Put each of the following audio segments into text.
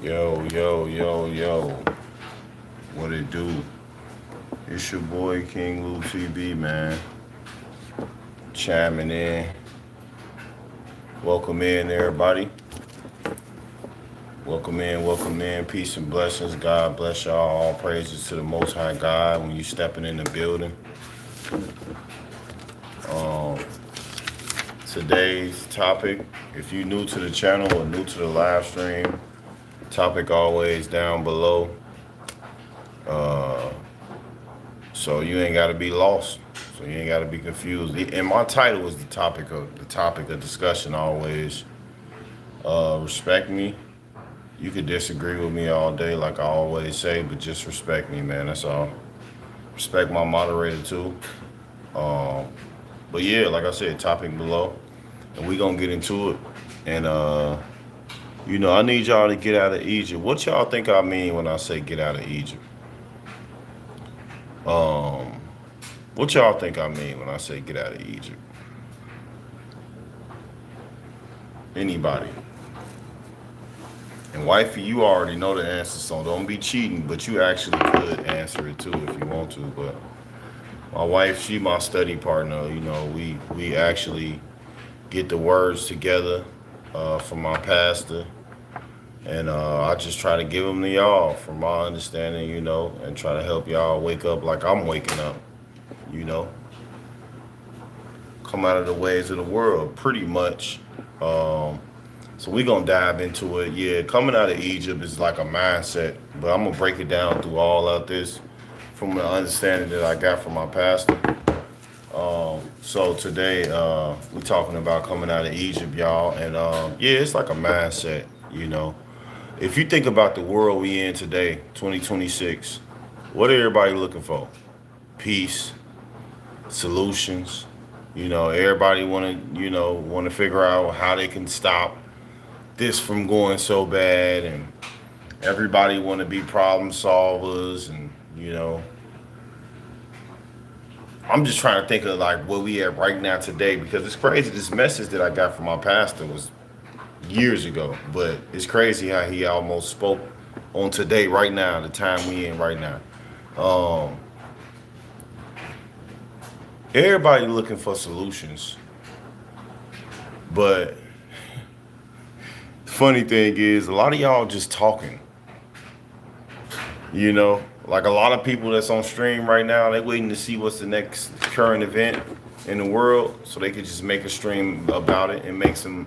Yo, yo, yo, yo. What it do? It's your boy King Lou TV, man. Chiming in. Welcome in, everybody. Welcome in, welcome in. Peace and blessings. God bless y'all. All praises to the Most High God when you stepping in the building. Um, Today's topic, if you're new to the channel or new to the live stream, topic always down below. So you ain't gotta be lost. So you ain't gotta be confused. And my title is the topic of discussion always. Respect me. You could disagree with me all day, like I always say, but just respect me, man. That's all. Respect my moderator too. Um, but yeah, like I said, topic below, and we gonna get into it. And I need y'all to get out of Egypt. What y'all think I mean when I say get out of Egypt? Um, what y'all think I mean when I say get out of Egypt? Anybody? And wifey, you already know the answer, so don't be cheating. But you actually could answer it too if you want to. But my wife, she my study partner. We actually get the words together from my pastor, and I just try to give them to y'all from my understanding, and try to help y'all wake up like I'm waking up. You know, come out of the ways of the world, pretty much. Um, So we gonna dive into it. Yeah, coming out of Egypt is like a mindset, but I'm gonna break it down through all of this from the understanding that I got from my pastor. So today we talking about coming out of Egypt, y'all, and yeah, it's like a mindset. If you think about the world we in today, 2026, what everybody looking for? Peace, solutions. Everybody want to figure out how they can stop this from going so bad, and everybody want to be problem solvers, and I'm just trying to think of like where we at right now today, because it's crazy. This message that I got from my pastor was years ago, but it's crazy how he almost spoke on today, right now, the time we in right now. um Everybody looking for solutions, but the funny thing is a lot of y'all just talking. Like a lot of people that's on stream right now, they waiting to see what's the next current event in the world so they could just make a stream about it and make some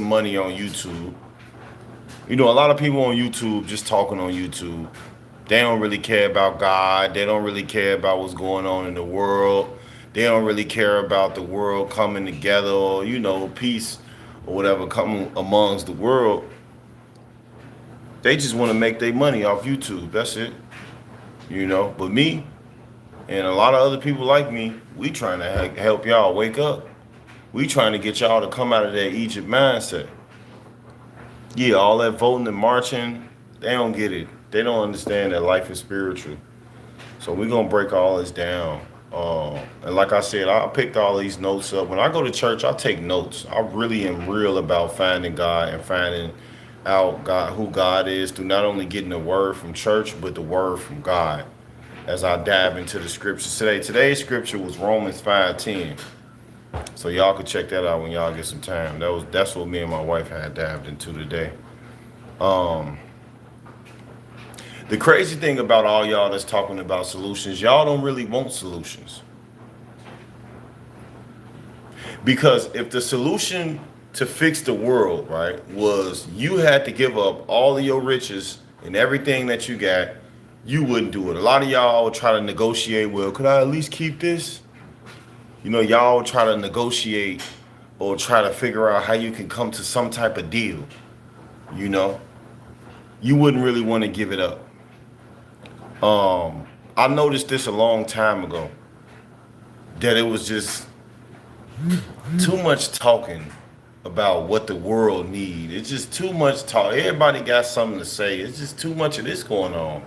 money on YouTube. A lot of people on YouTube just talking on YouTube. They don't really care about God. They don't really care about what's going on in the world. They don't really care about the world coming together, or peace or whatever coming amongst the world. They just want to make their money off YouTube. That's it. But me and a lot of other people like me, we trying to help y'all wake up. We trying to get y'all to come out of that Egypt mindset. Yeah, all that voting and marching, they don't get it. They don't understand that life is spiritual. So we're gonna break all this down. And like I said, I picked all these notes up. When I go to church, I take notes. I really am real about finding God and finding out God, who God is, through not only getting the word from church, but the word from God. As I dive into the scriptures today, today's scripture was Romans 5:10. So y'all can check that out when y'all get some time. That's what me and my wife had dived into today. Um, the crazy thing about all y'all that's talking about solutions, y'all don't really want solutions. Because if the solution to fix the world, right, was you had to give up all of your riches and everything that you got, you wouldn't do it. A lot of y'all try to negotiate, well, could I at least keep this? Y'all try to negotiate or try to figure out how you can come to some type of deal. You know, you wouldn't really want to give it up. I noticed this a long time ago, that it was just too much talking about what the world need. It's just too much talk. Everybody got something to say. It's just too much of this going on,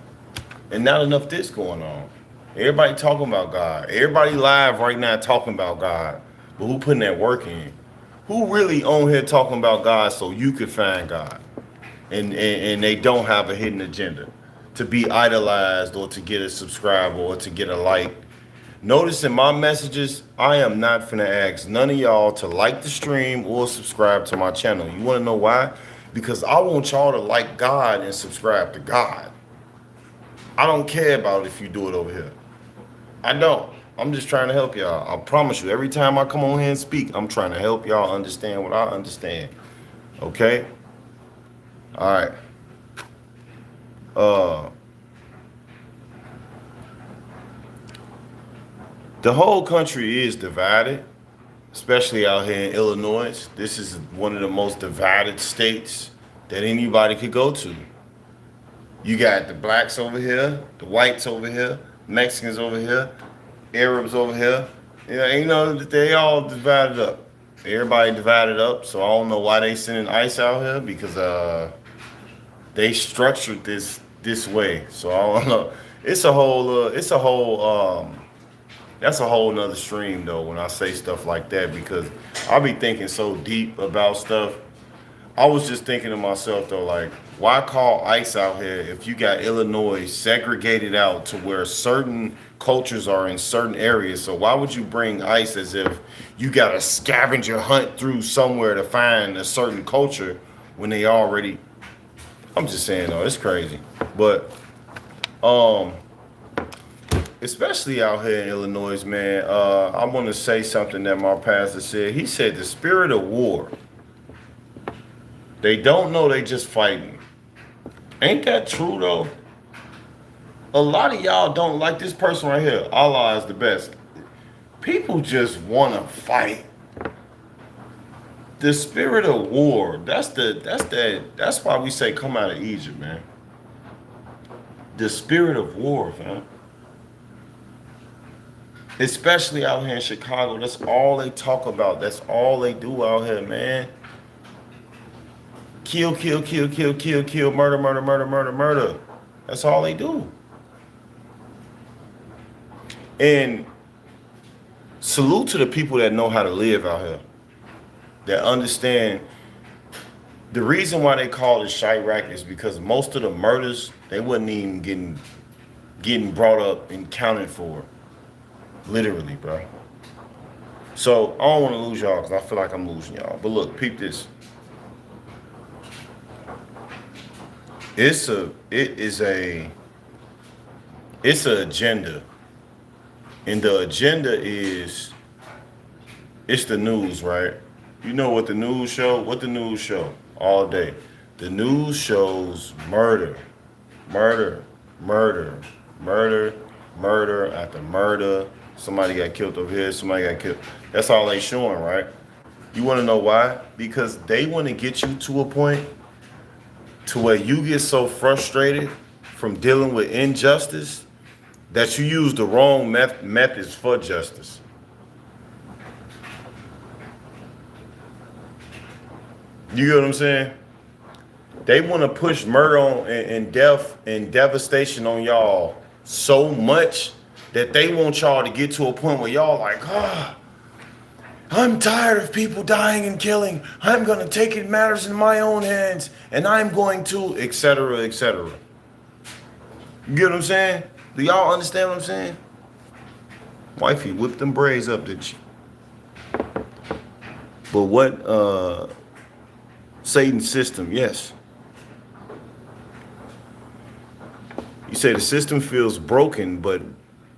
and not enough this going on. Everybody talking about God. Everybody live right now talking about God, but who putting that work in? Who really on here talking about God so you could find God? and they don't have a hidden agenda to be idolized or to get a subscriber or to get a like. Notice in my messages, I am not finna ask none of y'all to like the stream or subscribe to my channel. You wanna know why? Because I want y'all to like God and subscribe to God. I don't care about if you do it over here. I don't. I'm just trying to help y'all. I promise you, every time I come on here and speak, I'm trying to help y'all understand what I understand. Okay? All right. The whole country is divided, especially out here in Illinois. This is one of the most divided states that anybody could go to. You got the blacks over here, the whites over here, Mexicans over here, Arabs over here. Yeah, you know, they all divided up. Everybody divided up, so I don't know why they sending ICE out here because they structured this way. So I don't know. That's a whole nother stream though when I say stuff like that because I be thinking so deep about stuff. I was just thinking to myself though, like, why call ICE out here if you got Illinois segregated out to where certain cultures are in certain areas? So why would you bring ICE as if you got to scavenger hunt through somewhere to find a certain culture when they already? I'm just saying though, it's crazy. But especially out here in Illinois, man, I want to say something that my pastor said. He said the spirit of war. They don't know they just fighting. Ain't that true though? A lot of y'all don't like this person right here. Allah is the best. People just want to fight. The spirit of war. That's why we say come out of Egypt, man. The spirit of war, man. Especially out here in Chicago. That's all they talk about. That's all they do out here, man. Kill, kill, kill, kill, kill, kill, murder, murder, murder, murder, murder. That's all they do. And salute to the people that know how to live out here. That understand the reason why they call it Chirac is because most of the murders, they wasn't even getting brought up and counted for. Literally, bro. So I don't want to lose y'all because I feel like I'm losing y'all. But look, peep this. It's an agenda. And the agenda is, it's the news, right? You know what the news show? What the news show all day? The news shows murder, murder, murder, murder, murder after murder. Somebody got killed over here, somebody got killed. That's all they showing, right? You want to know why? Because they want to get you to a point to where you get so frustrated from dealing with injustice that you use the wrong methods for justice. You get what I'm saying? They want to push murder on and death and devastation on y'all so much that they want y'all to get to a point where y'all like, I'm tired of people dying and killing. I'm going to take it matters in my own hands, and I'm going to, etc., etc. You get what I'm saying? Do y'all understand what I'm saying? Wifey, whip them braids up, did you? But what Satan's system, yes. You say the system feels broken, but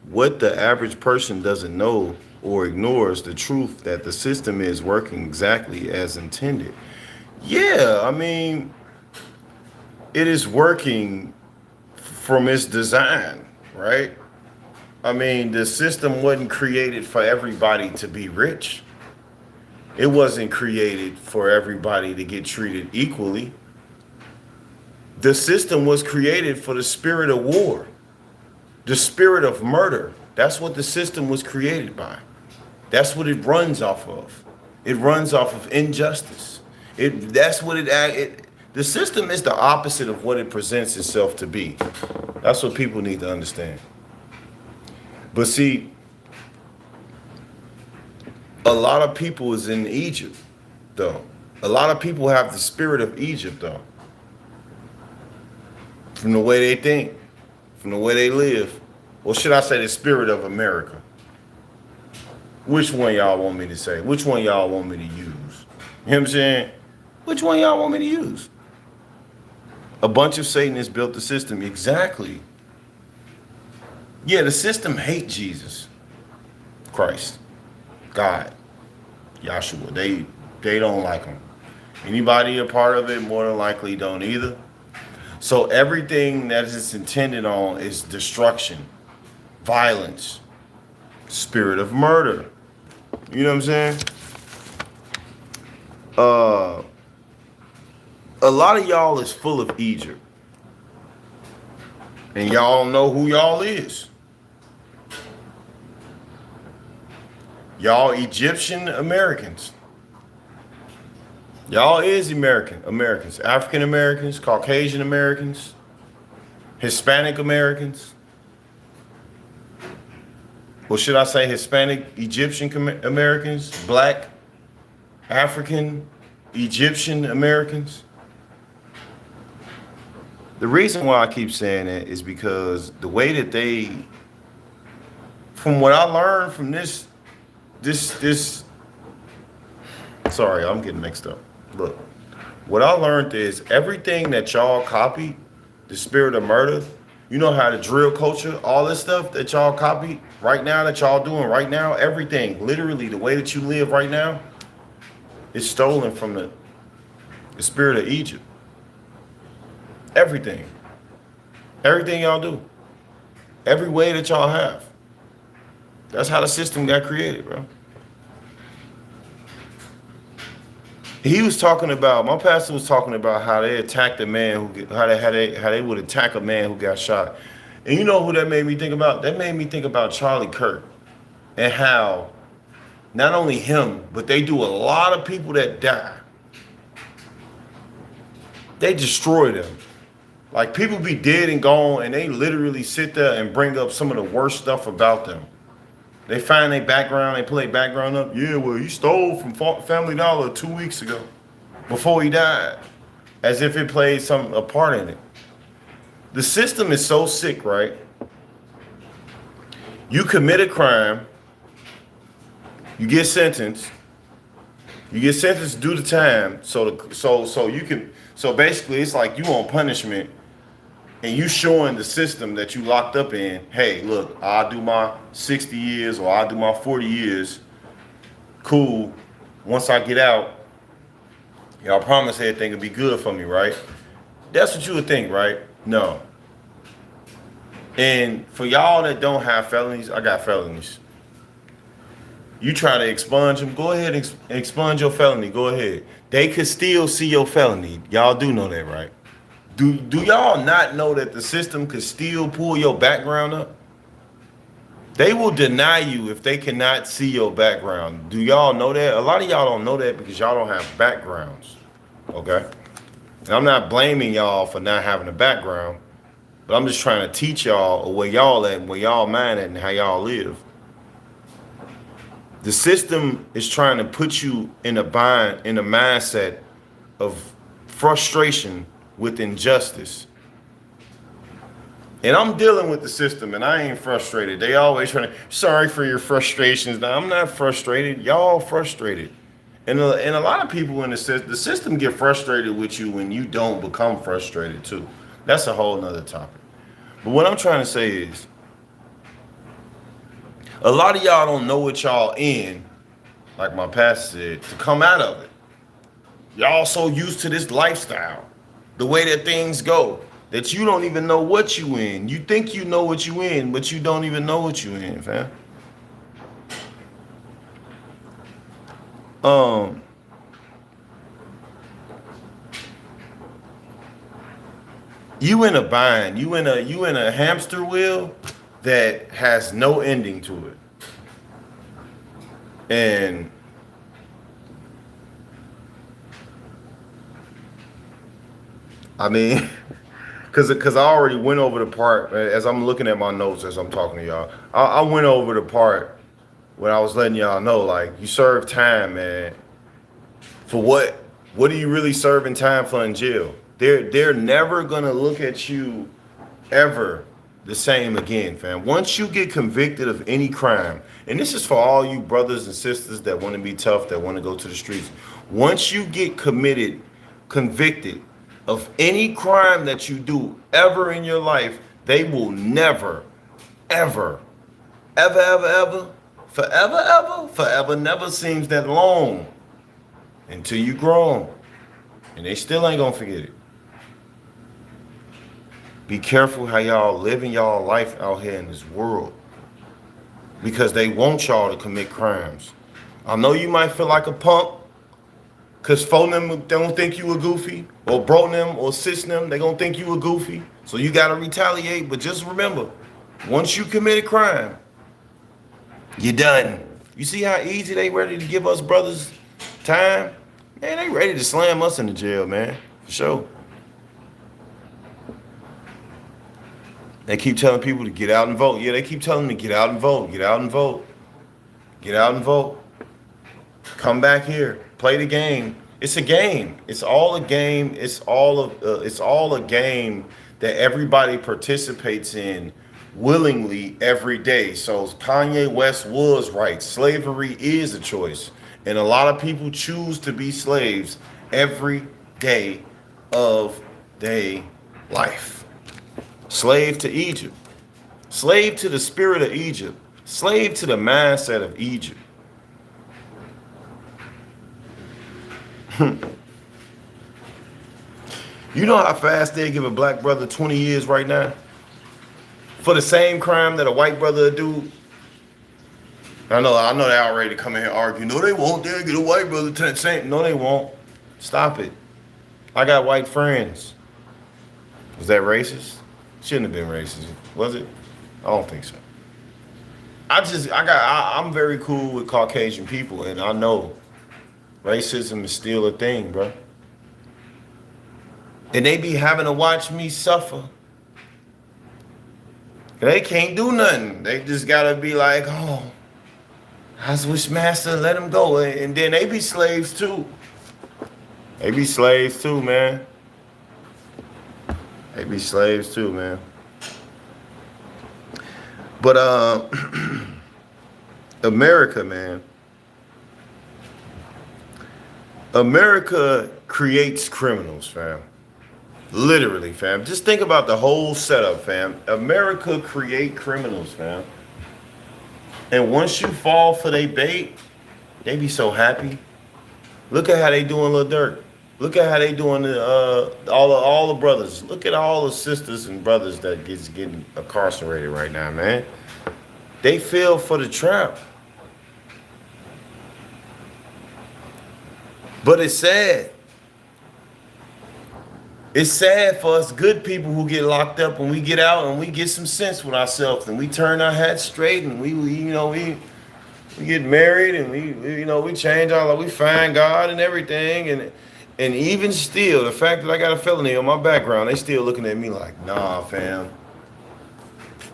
what the average person doesn't know or ignores the truth that the system is working exactly as intended. Yeah, I mean, it is working from its design, right? I mean, the system wasn't created for everybody to be rich. It wasn't created for everybody to get treated equally. The system was created for the spirit of war, the spirit of murder. That's what the system was created by. That's what it runs off of. It runs off of injustice. The system is the opposite of what it presents itself to be. That's what people need to understand. But see, a lot of people is in Egypt, though. A lot of people have the spirit of Egypt, though. from the way they think, from the way they live. Or should I say the spirit of America? Which one y'all want me to say? Which one y'all want me to use? You know what I'm saying? Which one y'all want me to use? A bunch of Satanists built the system. Exactly. Yeah, the system hate Jesus, Christ, God, Yahshua. They don't like him. Anybody a part of it more than likely don't either. So everything that it's intended on is destruction, violence, spirit of murder. You know what I'm saying? A lot of y'all is full of Egypt. And y'all don't know who y'all is. Y'all Egyptian Americans. Y'all is Americans, African Americans, Caucasian Americans, Hispanic Americans. Or should I say Hispanic Egyptian Americans, Black, African, Egyptian Americans? The reason why I keep saying that is because the way that they, from what I learned from this, sorry, I'm getting mixed up. Look, what I learned is everything that y'all copied, the spirit of murder, you know how the drill culture, all this stuff that y'all copied right now, that y'all doing right now, everything, literally the way that you live right now, is stolen from the spirit of Egypt. Everything y'all do, every way that y'all have. That's how the system got created, bro. He was talking about, my pastor was talking about how they attacked a man how they would attack a man who got shot. And you know who that made me think about? That made me think about Charlie Kirk and how not only him, but they do a lot of people that die. They destroy them. Like people be dead and gone and they literally sit there and bring up some of the worst stuff about them. They find their background, they pull their background up. Yeah, well, he stole from Family Dollar 2 weeks ago before he died. As if it played a part in it. The system is so sick, right? You commit a crime, you get sentenced to do the time, so basically it's like you on punishment. And you showing the system that you locked up in, hey, look, I'll do my 60 years or I'll do my 40 years. Cool. Once I get out, y'all promise everything will be good for me, right? That's what you would think, right? No. And for y'all that don't have felonies, I got felonies. You try to expunge them, go ahead and expunge your felony. Go ahead. They could still see your felony. Y'all do know that, right? Do y'all not know that the system could still pull your background up? They will deny you if they cannot see your background. Do y'all know that? A lot of y'all don't know that because y'all don't have backgrounds, okay? And I'm not blaming y'all for not having a background, but I'm just trying to teach y'all where y'all at, where y'all mind at, and how y'all live. The system is trying to put you in a bind, in a mindset of frustration with injustice. And I'm dealing with the system and I ain't frustrated. They always trying to, sorry for your frustrations. Now, I'm not frustrated. Y'all frustrated. And a lot of people in the system get frustrated with you when you don't become frustrated too. That's a whole nother topic. But what I'm trying to say is, a lot of y'all don't know what y'all in, like my pastor said, to come out of it. Y'all so used to this lifestyle, the way that things go, that you don't even know what you in. You think you know what you in, but you don't even know what you in, fam. You in a bind. You in a hamster wheel that has no ending to it. And I mean, because I already went over the part, as I'm looking at my notes as I'm talking to y'all, I went over the part when I was letting y'all know, like, you serve time, man. For what? What are you really serving time for in jail? They're never gonna look at you ever the same again, fam. Once you get convicted of any crime, and this is for all you brothers and sisters that want to be tough, that want to go to the streets. Once you get convicted of any crime that you do ever in your life, they will never, ever, forever never seems that long until you grown. And they still ain't gonna forget it. Be careful how y'all living y'all life out here in this world, because they want y'all to commit crimes. I know you might feel like a punk, because phone them don't think you a goofy, or bro them or sis them, they gonna think you a goofy. So you gotta retaliate, but just remember, once you commit a crime, you're done. You see how easy they ready to give us brothers time? Man, they ready to slam us in the jail, man, for sure. They keep telling people to get out and vote. Yeah, they keep telling them to get out and vote, get out and vote, get out and vote. Come back here, play the game. It's a game. It's all a game. It's all a game that everybody participates in willingly every day. So Kanye West was right. Slavery is a choice, and a lot of people choose to be slaves every day of their life. Slave to Egypt, slave to the spirit of Egypt, slave to the mindset of Egypt. You know how fast they give a black brother 20 years right now for the same crime that a white brother would do? I know they already come in here and argue. No, they won't. They'll get a white brother to the same. No, they won't. Stop it. I got white friends. Was that racist? Shouldn't have been racist, was it? I don't think so. I'm very cool with Caucasian people, and I know racism is still a thing, bro. And they be having to watch me suffer. They can't do nothing. They just gotta be like, oh, I wish master let them go. And then they be slaves too. They be slaves too, man. They be slaves too, man. But America, man. America creates criminals, fam. Literally, fam. Just think about the whole setup, fam. America create criminals, fam. And once you fall for their bait, they be so happy. Look at how they doing Lil Durk. Look at how they doing all the brothers. Look at all the sisters and brothers that getting incarcerated right now, man. They fell for the trap. But it's sad. It's sad for us good people who get locked up and we get out and we get some sense with ourselves and we turn our hats straight and we get married and we change our life, we find God and everything. And even still, the fact that I got a felony on my background, they still looking at me like, nah, fam.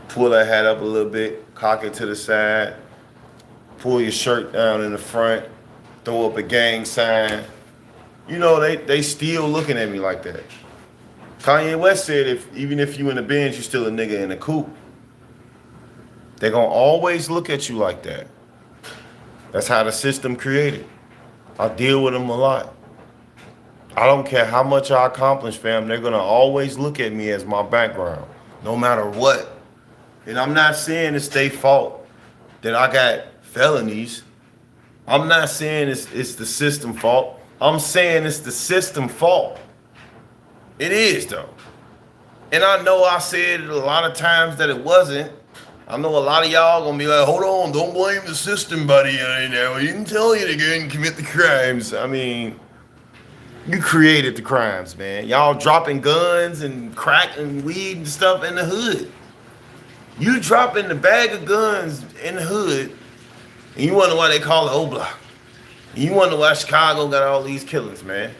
Pull that hat up a little bit, cock it to the side, pull your shirt down in the front, throw up a gang sign. You know, they still looking at me like that. Kanye West said, even if you in the Benz, you still a nigga in the coupe. They gonna always look at you like that. That's how the system created. I deal with them a lot. I don't care how much I accomplish, fam. They're gonna always look at me as my background, no matter what. And I'm not saying it's their fault that I got felonies. I'm not saying it's the system fault. I'm saying it's the system fault. It is though. And I know I said it a lot of times that it wasn't. I know a lot of y'all gonna be like, hold on, don't blame the system, buddy. I know he didn't tell you to go and commit the crimes. I mean, you created the crimes, man. Y'all dropping guns and crack and weed and stuff in the hood. You dropping the bag of guns in the hood, and you wonder why they call it O-Block. And you wonder why Chicago got all these killings, man.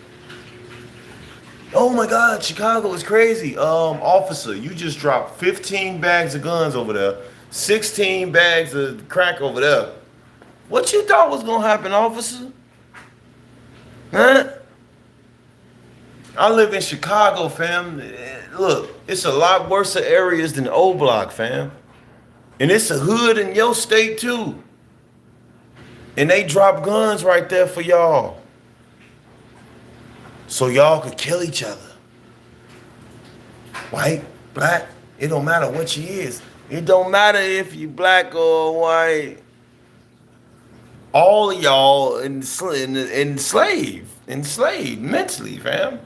Oh my God, Chicago is crazy. Officer, you just dropped 15 bags of guns over there, 16 bags of crack over there. What you thought was gonna happen, officer? Huh? I live in Chicago, fam. Look, it's a lot worse areas than O Block, fam. And it's a hood in your state too. And they drop guns right there for y'all. So y'all could kill each other. White, black, it don't matter what you is. It don't matter if you black or white. All of y'all enslaved mentally, fam.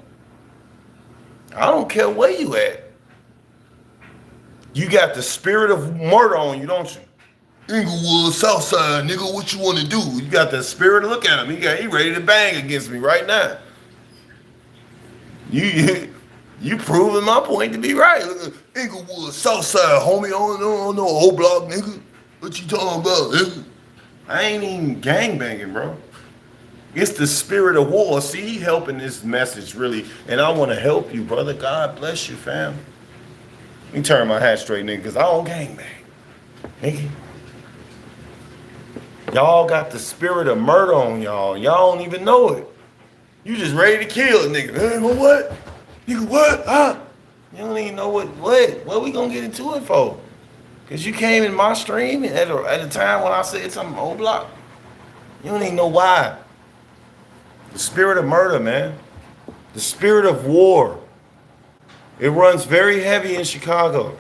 I don't care where you at. You got the spirit of murder on you, don't you? Inglewood, Southside, nigga, what you want to do? You got the spirit to look at him. He ready to bang against me right now. You proving my point to be right. Look, Inglewood, Southside, homie, on no old block, nigga. What you talking about, nigga? I ain't even gangbanging, bro. It's the spirit of war. See, he helping this message really, and I want to help you, brother. God bless you, fam. Let me turn my hat straight, nigga, because I don't gangbang. Nigga. Y'all got the spirit of murder on y'all. Y'all don't even know it. You just ready to kill a nigga. Hey, what? Nigga, what? Huh? You don't even know what we gonna get into it for? Because you came in my stream at a time when I said something old block. You don't even know why. The spirit of murder, man. The spirit of war. It runs very heavy in Chicago.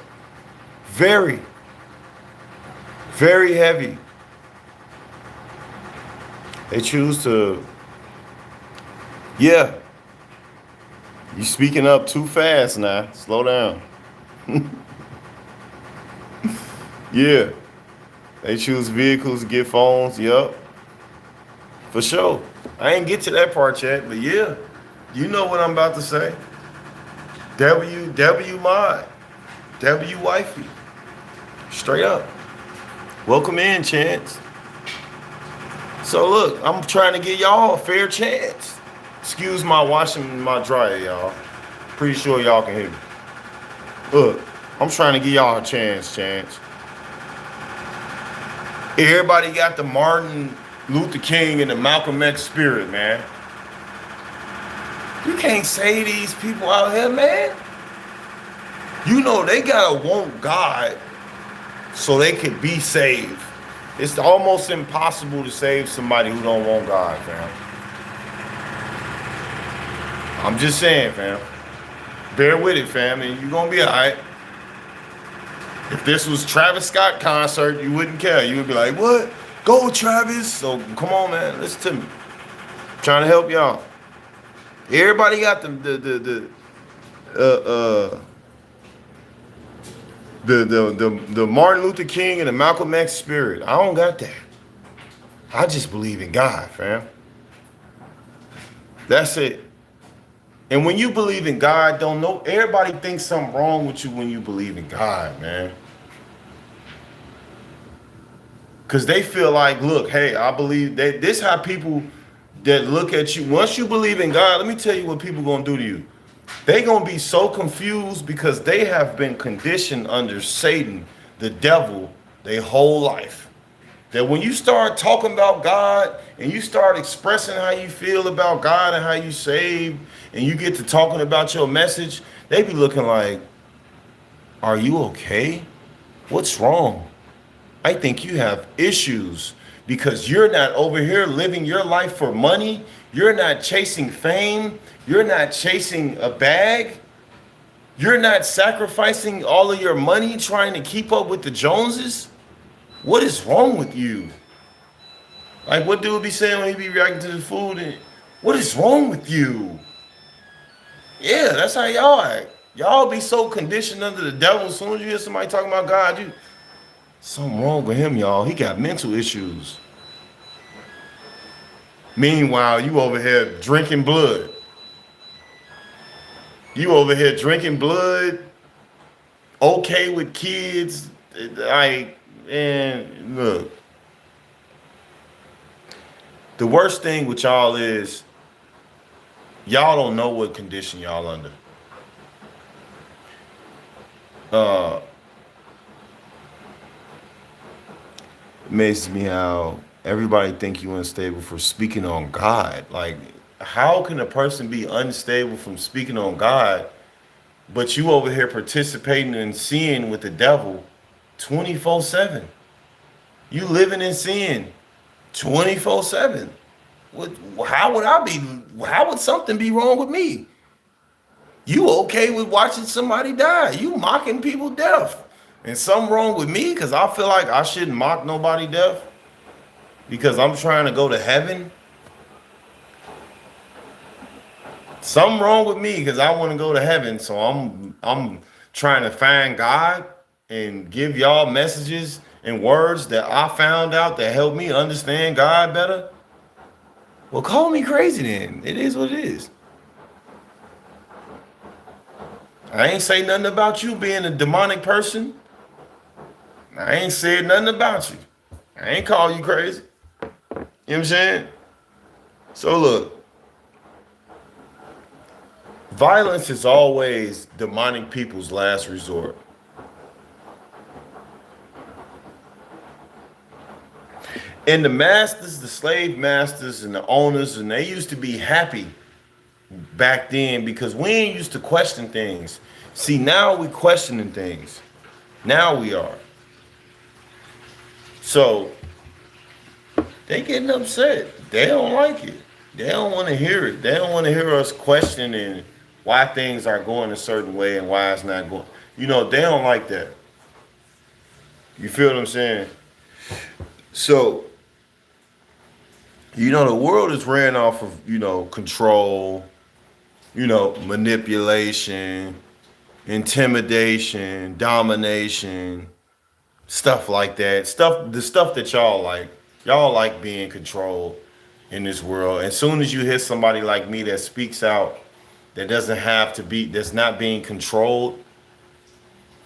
Very, very heavy. They choose to, yeah. You speaking up too fast now. Slow down. Yeah. They choose vehicles to get phones. Yup. For sure. I ain't get to that part yet, but yeah. You know what I'm about to say. W mod. W wifey. Straight up. Welcome in, Chance. So look, I'm trying to give y'all a fair chance. Excuse my washing my dryer, y'all. Pretty sure y'all can hear me. Look, I'm trying to give y'all a chance. Everybody got the Martin Luther King and the Malcolm X spirit, man. You can't say these people out here, man. You know they gotta want God so they could be saved. It's almost impossible to save somebody who don't want God, fam. I'm just saying, fam. Bear with it, fam, and you're gonna be all right. If this was Travis Scott concert, you wouldn't care. You would be like, what? Go, Travis. So come on, man. Listen to me. I'm trying to help y'all. Everybody got the Martin Luther King and the Malcolm X spirit. I don't got that. I just believe in God, fam. That's it. And when you believe in God, don't know, everybody thinks something wrong with you when you believe in God, man. Because they feel like, look, hey, I believe that this how people that look at you. Once you believe in God, let me tell you what people gonna do to you. They gonna be so confused because they have been conditioned under Satan, the devil, their whole life. That when you start talking about God and you start expressing how you feel about God and how you saved, and you get to talking about your message, they be looking like, are you okay? What's wrong? I think you have issues because you're not over here living your life for money. You're not chasing fame. You're not chasing a bag. You're not sacrificing all of your money trying to keep up with the Joneses. What is wrong with you? Like what dude be saying when he be reacting to the food? And what is wrong with you? Yeah, that's how y'all act. Y'all be so conditioned under the devil. As soon as you hear somebody talking about God, you something wrong with him, y'all. He got mental issues. Meanwhile, you over here drinking blood. You over here drinking blood, okay with kids. Like, and look. The worst thing with y'all is y'all don't know what condition y'all under. Amazes me how everybody think you unstable for speaking on God. Like how can a person be unstable from speaking on God, but you over here participating in sin with the devil 24/7? You living in sin 24/7. What? How would I be? How would something be wrong with me? You okay with watching somebody die? You mocking people death, and something wrong with me because I feel like I shouldn't mock nobody death because I'm trying to go to heaven. Something wrong with me because I want to go to heaven, so I'm trying to find God and give y'all messages and words that I found out that help me understand God better. Well, call me crazy then. It is what it is. I ain't say nothing about you being a demonic person. I ain't said nothing about you. I ain't call you crazy. You know what I'm saying? So look, violence is always demonic people's last resort. And the masters, the slave masters and the owners, and they used to be happy back then because we ain't used to question things. See, now we questioning things. Now we are. So they getting upset. They don't like it. They don't want to hear it. They don't want to hear us questioning why things are going a certain way and why it's not going. You know, they don't like that. You feel what I'm saying? So, you know, the world is ran off of, you know, control, you know, manipulation, intimidation, domination, stuff like that. The stuff that y'all like. Y'all like being controlled in this world. As soon as you hear somebody like me that speaks out, that doesn't have to be, that's not being controlled,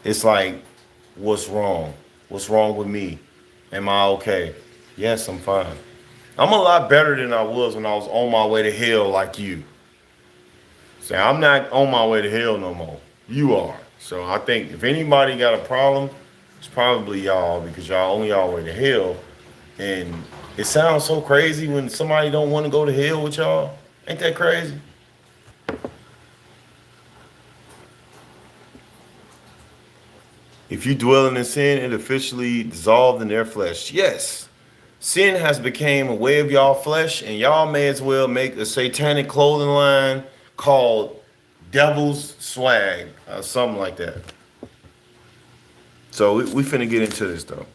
it's like, what's wrong? What's wrong with me? Am I okay? Yes, I'm fine. I'm a lot better than I was when I was on my way to hell like you. So I'm not on my way to hell no more. You are. So I think if anybody got a problem, it's probably y'all because y'all on y'all way to hell. And it sounds so crazy when somebody don't want to go to hell with y'all. Ain't that crazy? If you dwelling in sin, it officially dissolved in their flesh. Yes. Sin has become a way of y'all flesh, and y'all may as well make a satanic clothing line called Devil's Swag or something like that. So we finna get into this though.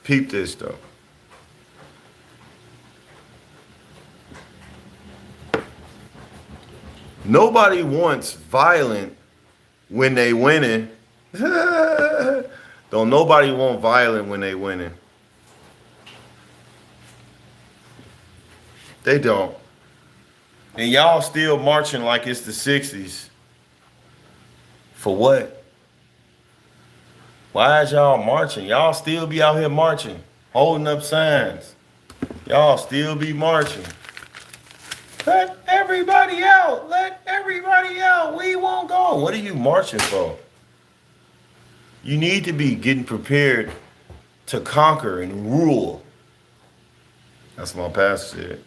Peep this though. Nobody wants violent when they winning. Don't nobody want violent when they winning. They don't. And y'all still marching like it's the 60s. For what? Why is y'all marching? Y'all still be out here marching, holding up signs. Y'all still be marching. Let everybody out. Let everybody out. We won't go. What are you marching for? You need to be getting prepared to conquer and rule. That's what my pastor said.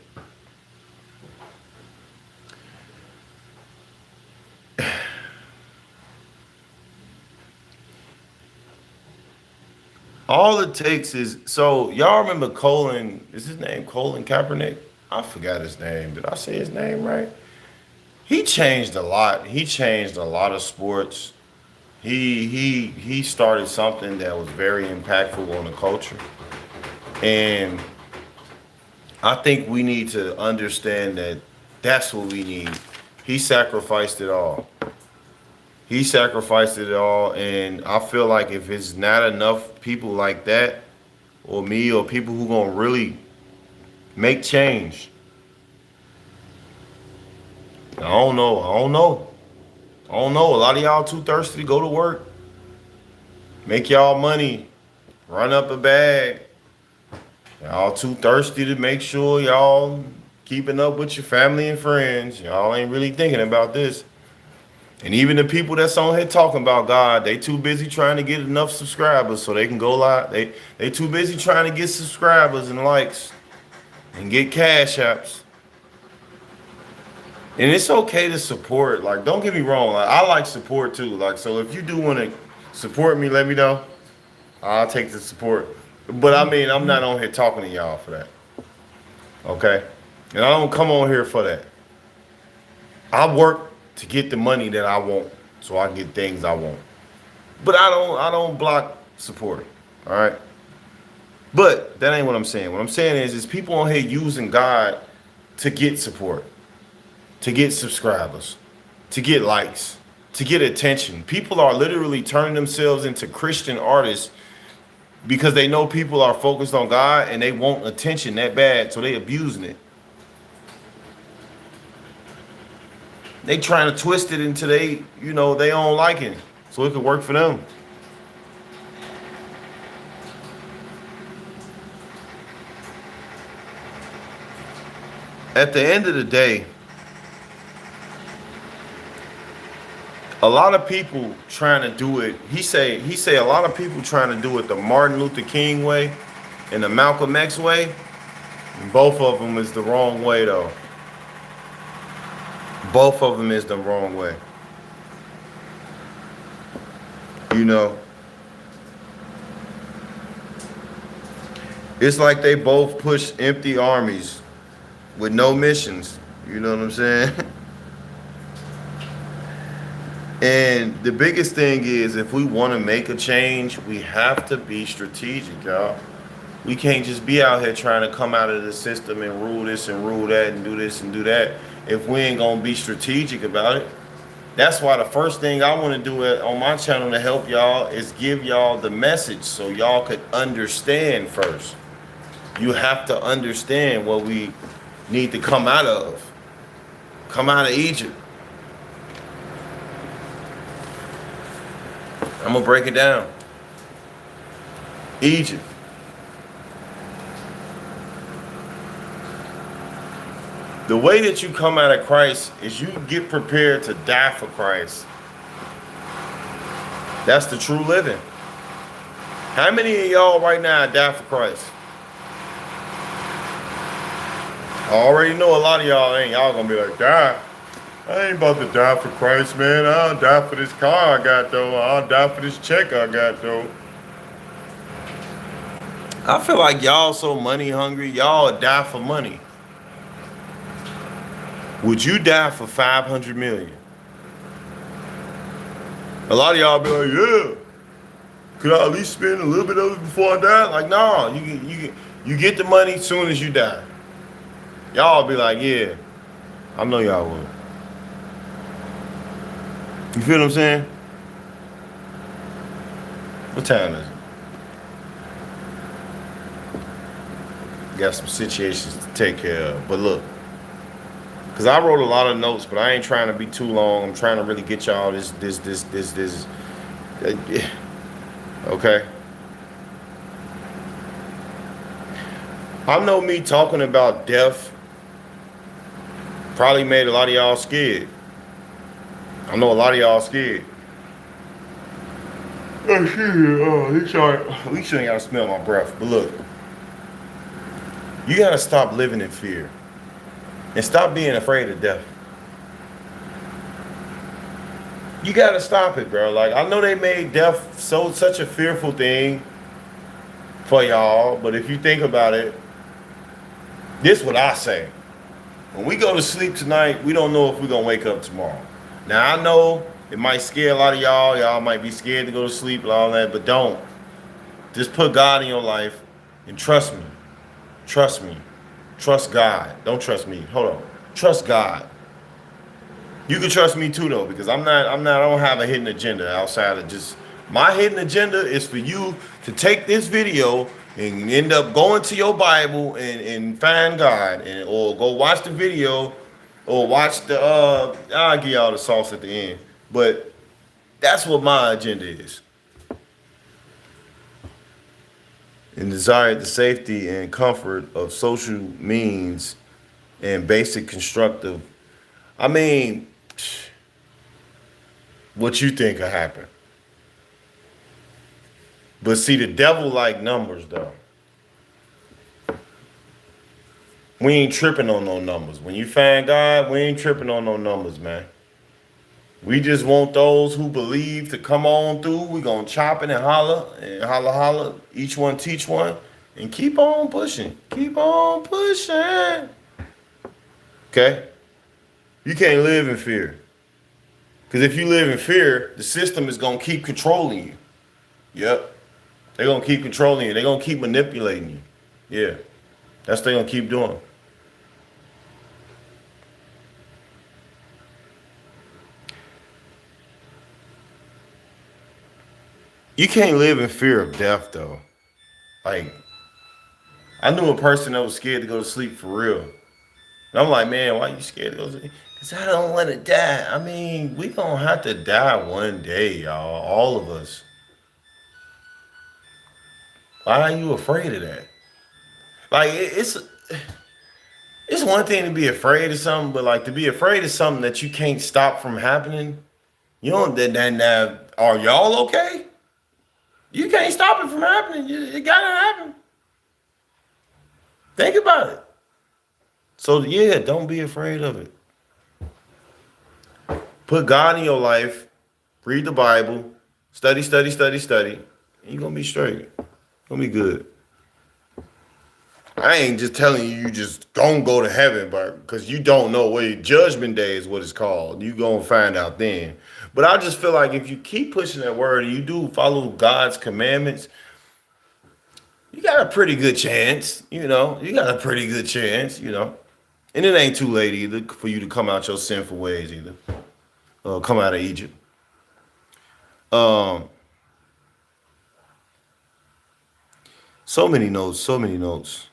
All it takes is, so y'all remember Colin, is his name Colin Kaepernick? I forgot his name. Did I say his name right? He changed a lot. He changed a lot of sports. He started something that was very impactful on the culture. And I think we need to understand that that's what we need. He sacrificed it all. He sacrificed it all, and I feel like if it's not enough people like that, or me, or people who gonna really make change, I don't know. I don't know. A lot of y'all too thirsty to go to work, make y'all money, run up a bag. Y'all too thirsty to make sure y'all keeping up with your family and friends. Y'all ain't really thinking about this. And even the people that's on here talking about God, they too busy trying to get enough subscribers so they can go live. They too busy trying to get subscribers and likes and get cash apps. And it's okay to support. Like, don't get me wrong. Like, I like support too. Like, so if you do want to support me, let me know. I'll take the support. But I mean, I'm not on here talking to y'all for that. Okay? And I don't come on here for that. I work to get the money that I want so I can get things I want. But I don't block support. All right? But that ain't what I'm saying. What I'm saying is people on here using God to get support, to get subscribers, to get likes, to get attention. People are literally turning themselves into Christian artists because they know people are focused on God and they want attention that bad, so they abusing it. They trying to twist it into they own liking, so it could work for them. At the end of the day, a lot of people trying to do it. He say a lot of people trying to do it the Martin Luther King way and the Malcolm X way. Both of them is the wrong way though. Both of them is the wrong way. You know, it's like they both push empty armies with no missions. You know what I'm saying? And the biggest thing is, if we want to make a change, we have to be strategic, y'all. We can't just be out here trying to come out of the system and rule this and rule that and do this and do that if we ain't gonna be strategic about it. That's why the first thing I want to do on my channel to help y'all is give y'all the message so y'all could understand first. You have to understand what we need to come out of. Come out of Egypt. I'm gonna break it down. Egypt. The way that you come out of Christ is you get prepared to die for Christ. That's the true living. How many of y'all right now die for Christ? I already know a lot of y'all ain't. Y'all gonna be like, die. I ain't about to die for Christ, man. I'll die for this car I got, though. I'll die for this check I got, though. I feel like y'all so money hungry. Y'all die for money. Would you die for 500 million? A lot of y'all be like, yeah. Could I at least spend a little bit of it before I die? Like, no. You get the money as soon as you die. Y'all be like, yeah. I know y'all would. You feel what I'm saying? What time is it? Got some situations to take care of. But look, because I wrote a lot of notes, but I ain't trying to be too long. I'm trying to really get y'all this. Okay? I know me talking about death probably made a lot of y'all scared. I know a lot of y'all scared. Oh shit! Sorry. At least you ain't gotta smell my breath. But look, you gotta stop living in fear and stop being afraid of death. You gotta stop it, bro. Like, I know they made death such a fearful thing for y'all, but if you think about it, this is what I say. When we go to sleep tonight, we don't know if we're gonna wake up tomorrow. Now I know it might scare a lot of y'all. Y'all might be scared to go to sleep and all that, but don't. Just put God in your life and trust me. Trust me. Trust God. Don't trust me. Hold on. Trust God. You can trust me too though, because I don't have a hidden agenda outside of just my hidden agenda is for you to take this video and end up going to your Bible and find God or go watch the video or watch the I'll give y'all the sauce at the end. But that's what my agenda is. And desire the safety and comfort of social means and basic constructive. I mean, what you think will happen? But see, the devil like numbers though. We ain't tripping on no numbers. When you find God, we ain't tripping on no numbers, man. We just want those who believe to come on through. We gonna chop it and holla holla. Each one teach one, and keep on pushing. Keep on pushing. Okay? You can't live in fear. Because if you live in fear, the system is gonna keep controlling you. Yep. They're gonna keep controlling you. They're gonna keep manipulating you. Yeah. That's what they're gonna keep doing. You can't live in fear of death though. Like, I knew a person that was scared to go to sleep for real. And I'm like, man, why you scared to go to sleep? Because I don't want to die. I mean, we gonna have to die one day, y'all. All of us. Why are you afraid of that? Like, it's one thing to be afraid of something, but like to be afraid of something that you can't stop from happening. You don't. Then are y'all okay? You can't stop it from happening. It gotta happen. Think about it. So yeah, don't be afraid of it. Put God in your life. Read the Bible. Study, study, study, study. And you're gonna be straight. Gonna be good. I ain't just telling you just gonna go to heaven, but because you don't know what judgment day is what it's called. You gonna find out then. But I just feel like if you keep pushing that word and you do follow God's commandments, you got a pretty good chance, you know. You got a pretty good chance, you know. And it ain't too late either for you to come out your sinful ways either. Come out of Egypt. Um, so many notes, so many notes.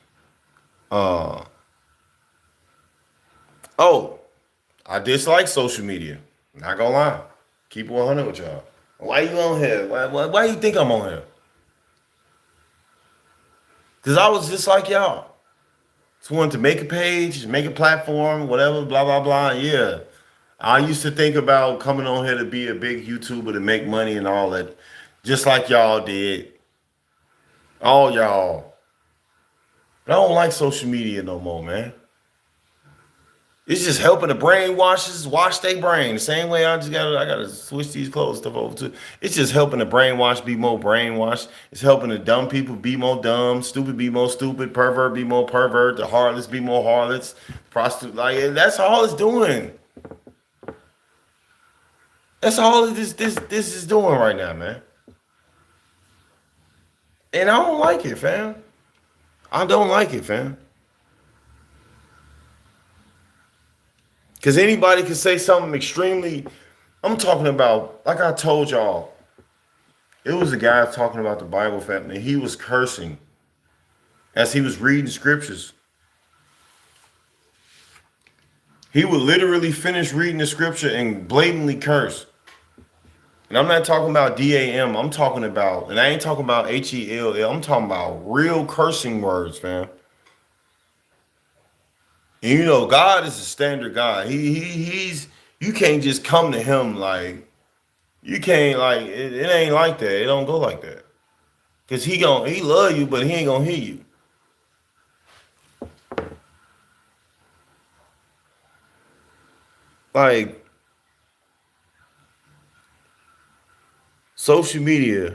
Uh, oh, I dislike social media. Not gonna lie. Keep it 100 with y'all. Why you on here? Why you think I'm on here? Because I was just like y'all. Just wanted to make a page, make a platform, whatever, blah, blah, blah. Yeah. I used to think about coming on here to be a big YouTuber to make money and all that. Just like y'all did. All y'all. But I don't like social media no more, man. It's just helping the brainwashers wash their brain. The same way I gotta switch these clothes stuff over to. It's just helping the brainwash be more brainwashed. It's helping the dumb people be more dumb, stupid be more stupid, pervert be more pervert, the harlots be more harlots, prostitute like that's all it's doing. That's all this is doing right now, man. And I don't like it, fam. I don't like it, fam. Because anybody can say something extremely. I'm talking about, like I told y'all, it was a guy talking about the Bible family. He was cursing as he was reading scriptures. He would literally finish reading the scripture and blatantly curse. And I'm not talking about DAM. I'm talking about, and I ain't talking about HELL. I'm talking about real cursing words, fam. And you know, God is a standard God. He's you can't just come to him like you can't like it ain't like that. It don't go like that. Cause he love you, but he ain't gonna hear you. Like social media,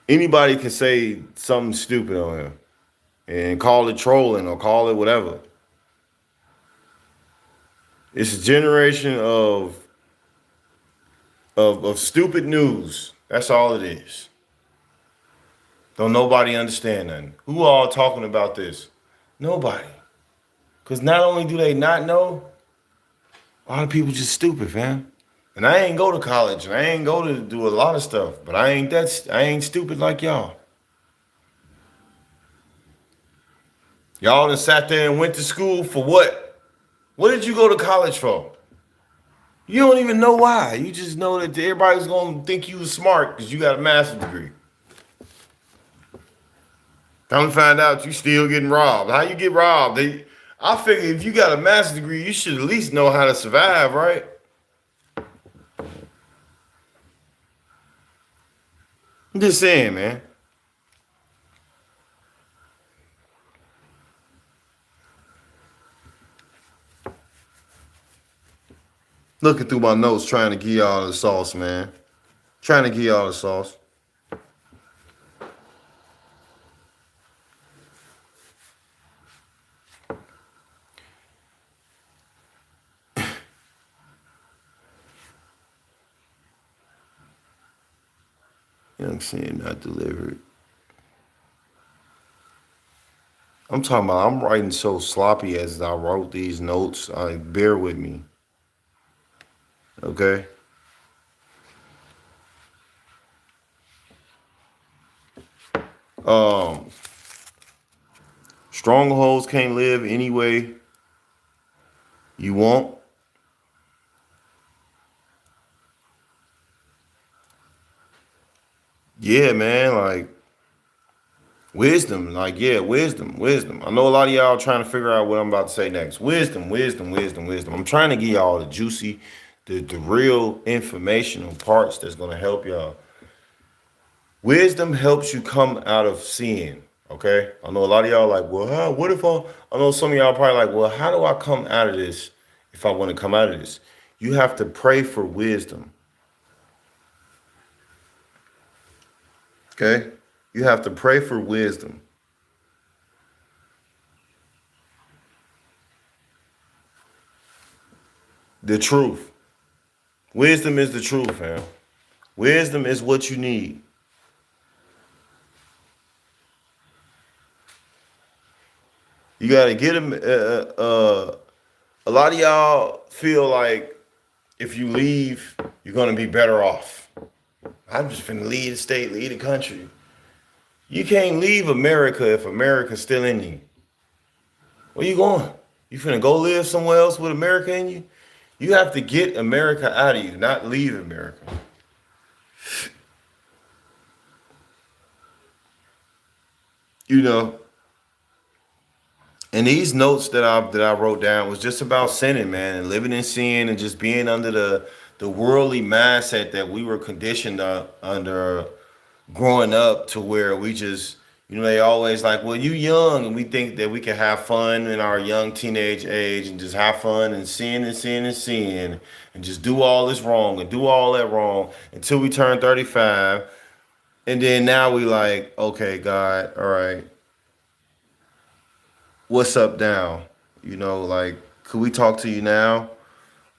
anybody can say something stupid on him and call it trolling or call it whatever. It's a generation of stupid news. That's all it is. Don't nobody understand nothing. Who all talking about this? Nobody. Because not only do they not know, a lot of people just stupid, fam. And I ain't go to college and I ain't go to do a lot of stuff, but I ain't stupid like y'all. Y'all done sat there and went to school for what? What did you go to college for? You don't even know why. You just know that everybody's gonna think you was smart because you got a master's degree. Come to find out you still getting robbed. How you get robbed? I figure if you got a master's degree, you should at least know how to survive, right? I'm just saying, man. Looking through my notes, trying to give y'all the sauce, man. Trying to give y'all the sauce. Young sin not delivered. I'm talking about I'm writing so sloppy as I wrote these notes. Bear with me. Okay? Um Strongholds can't live any way you want. Yeah, man, like wisdom, like yeah, wisdom. I know a lot of y'all trying to figure out what I'm about to say next. Wisdom. I'm trying to give y'all the juicy, the real informational parts that's gonna help y'all. Wisdom helps you come out of sin. Okay, I know a lot of y'all like, well, what if I know some of y'all probably like, well, how do I come out of this if I want to come out of this? You have to pray for wisdom. Okay, you have to pray for wisdom. The truth. Wisdom is the truth, man. Wisdom is what you need. You gotta get them. A lot of y'all feel like if you leave, you're gonna be better off. I'm just finna leave the state, leave the country. You can't leave America if America's still in you. Where you going? You finna go live somewhere else with America in you? You have to get America out of you, not leave America. You know, and these notes that I wrote down was just about sinning, man, and living in sin and just being under the worldly mindset that we were conditioned under growing up to where we just, they always like, well, you young, and we think that we can have fun in our young teenage age and just have fun and sin and just do all this wrong and do all that wrong until we turn 35. And then now we like, okay, God, all right, what's up now? Like, could we talk to you now?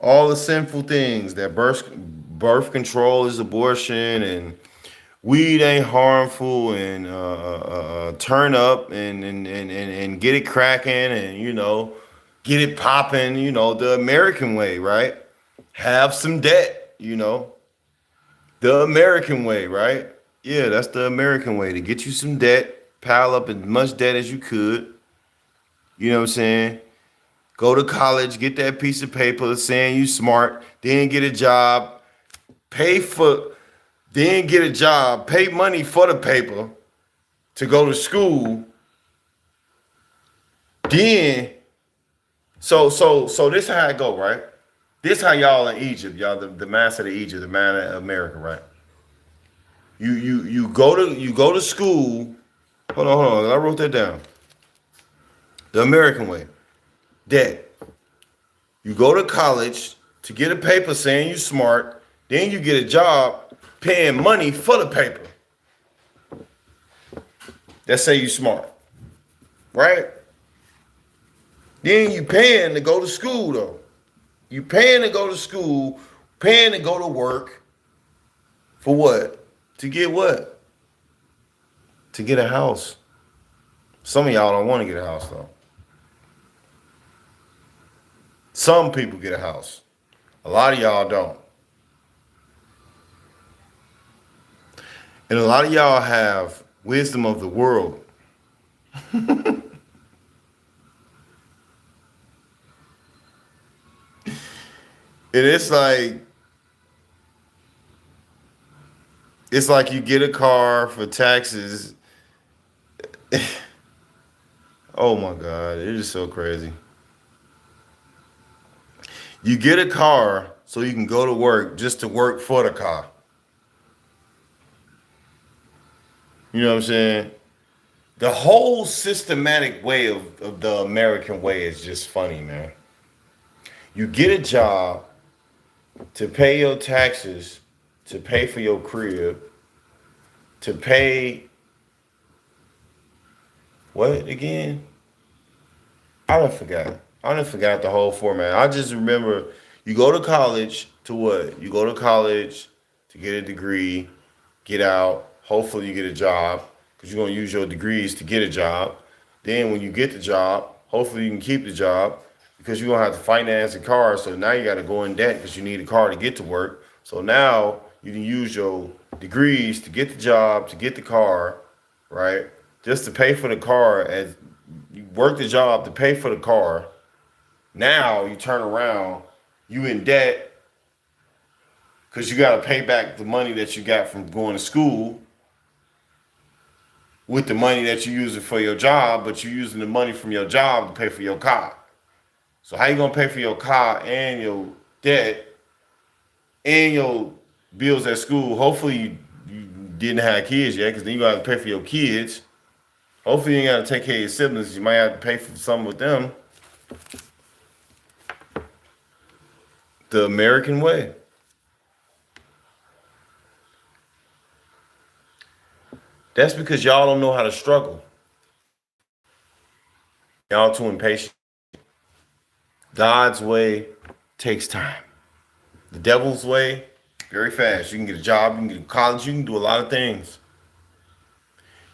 All the sinful things that birth control is abortion and weed ain't harmful and turn up and get it cracking and get it popping, the American way, right? Have some debt, the American way, right? Yeah, that's the American way, to get you some debt, pile up as much debt as you could. You know what I'm saying? Go to college, get that piece of paper saying you smart, then get a job, pay for, then get a job, pay money for the paper to go to school. Then, so this how it go, right? This how y'all in Egypt, y'all the mindset of Egypt, the man of America, right? You go to school. Hold on. I wrote that down. The American way. Debt. You go to college to get a paper saying you smart, then you get a job paying money for the paper that say you smart, right? Then you paying to go to school though. You paying to go to school, paying to go to work for what? To get what? To get a house. Some of y'all don't want to get a house though. Some people get a house. A lot of y'all don't. And a lot of y'all have wisdom of the world. And it's like you get a car for taxes. Oh my God, it is so crazy. You get a car so you can go to work just to work for the car. You know what I'm saying? The whole systematic way of the American way is just funny, man. You get a job to pay your taxes, to pay for your crib, to pay what again? I don't forgot. I done forgot the whole format. I just remember you go to college to what? You go to college to get a degree, get out. Hopefully you get a job because you're gonna use your degrees to get a job. Then when you get the job, hopefully you can keep the job because you're gonna have to finance a car. So now you got to go in debt because you need a car to get to work. So now you can use your degrees to get the job, to get the car, right? Just to pay for the car as you work the job to pay for the car. Now you turn around, you in debt because you got to pay back the money that you got from going to school with the money that you're using for your job, but you're using the money from your job to pay for your car. So how you gonna pay for your car and your debt and your bills at school? Hopefully you didn't have kids yet, because then you gotta pay for your kids. Hopefully you ain't gotta take care of your siblings. You might have to pay for something with them. The American way. That's because y'all don't know how to struggle. Y'all too impatient. God's way takes time. The devil's way, very fast. You can get a job, you can get to college, you can do a lot of things.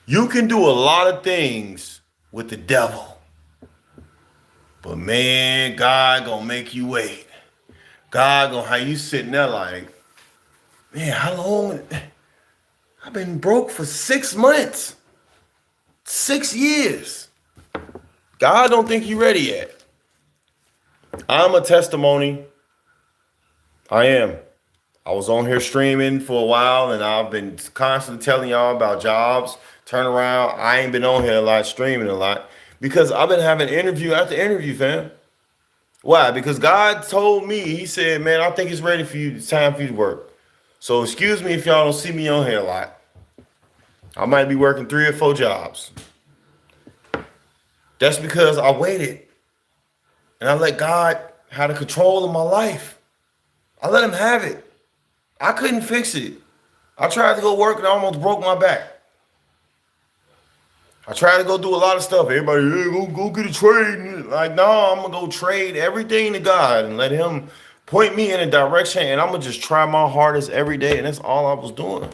You can do a lot of things with the devil. But man, God gonna make you wait. God gonna have you sitting there like, man, how long? I've been broke for 6 months, 6 years. God don't think you ready yet. I'm a testimony. I am. I was on here streaming for a while, and I've been constantly telling y'all about jobs. Turn around. I ain't been on here a lot, streaming a lot, because I've been having interview after interview, fam. Why? Because God told me, he said, man, I think it's ready for you. It's time for you to work. So excuse me if y'all don't see me on here a lot. I might be working 3 or 4 jobs. That's because I waited. And I let God have the control of my life. I let him have it. I couldn't fix it. I tried to go work and I almost broke my back. I tried to go do a lot of stuff. Everybody, hey, go get a trade. Like, no, I'm going to go trade everything to God and let him point me in a direction. And I'm going to just try my hardest every day. And that's all I was doing.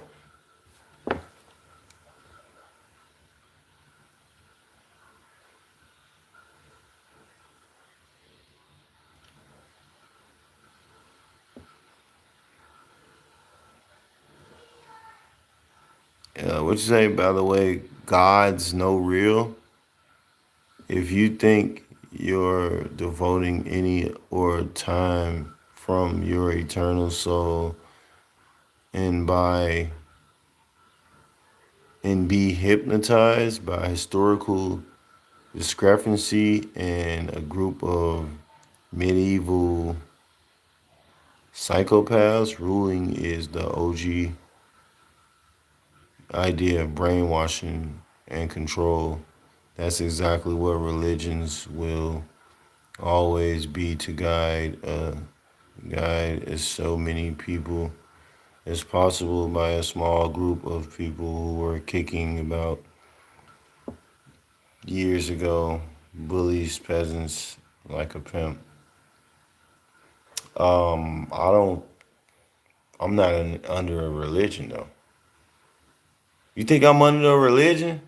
What you say, by the way, God's no real? If you think you're devoting any or time from your eternal soul and be hypnotized by historical discrepancy and a group of medieval psychopaths, ruling is the OG idea of brainwashing and control. That's exactly what religions will always be, to guide as so many people as possible by a small group of people who were kicking about years ago, bullies peasants like a pimp. I'm not under a religion though. You think I'm under a religion?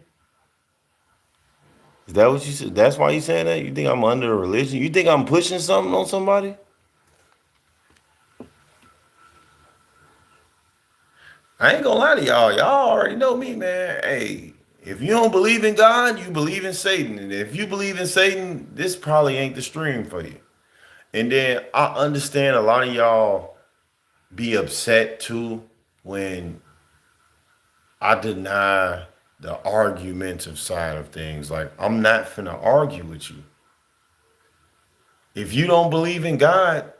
Is that what you said? That's why you saying that? You think I'm under a religion? You think I'm pushing something on somebody? I ain't gonna lie to y'all. Y'all already know me, man. Hey, if you don't believe in God, you believe in Satan. And if you believe in Satan, this probably ain't the stream for you. And then I understand a lot of y'all be upset too when I deny the argumentative side of things. Like, I'm not finna argue with you. If you don't believe in God,